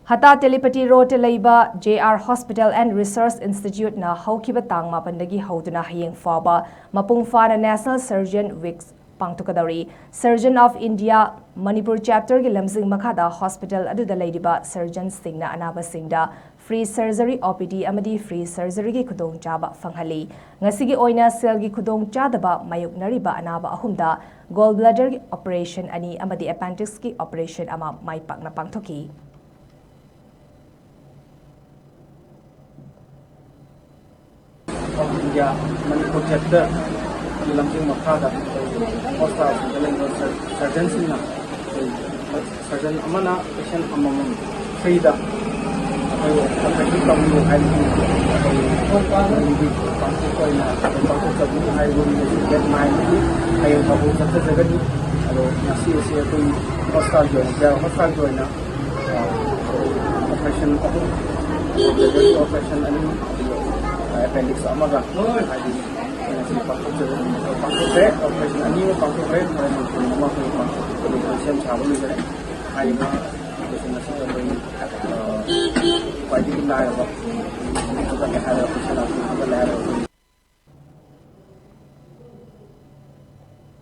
Hata Telepati Road Laiba JR Hospital and Research Institute na haukiba tang mapandagi hauduna hayeng faba mapung fana National Surgeon Week pangtukadari Surgeon of India Manipur chapter gi lamsing makhada hospital aduda laidiba surgeons singna anaba singda free surgery OPD amadi free surgery gi khudong chaba fanghali ngasigi oina cell gi khudong chadaba mayuknariba anaba ahumda gallbladder gi operation ani amadi appendix gi operation ama mai pakna pangthoki of India Manipur chapter lamjing makhada hospital surgeons na surgeon amana patient amamam free da appropriate kamlu haibu get mind ayo babu sabse jagani alo nasi ese koi hospital join na operation operation ani appendix amaga hadi si pangkure operation ani mo pangkure nama ko patient chabu ni jare ai ma patient na sa koi padi na ba ko ka ha patient na ko la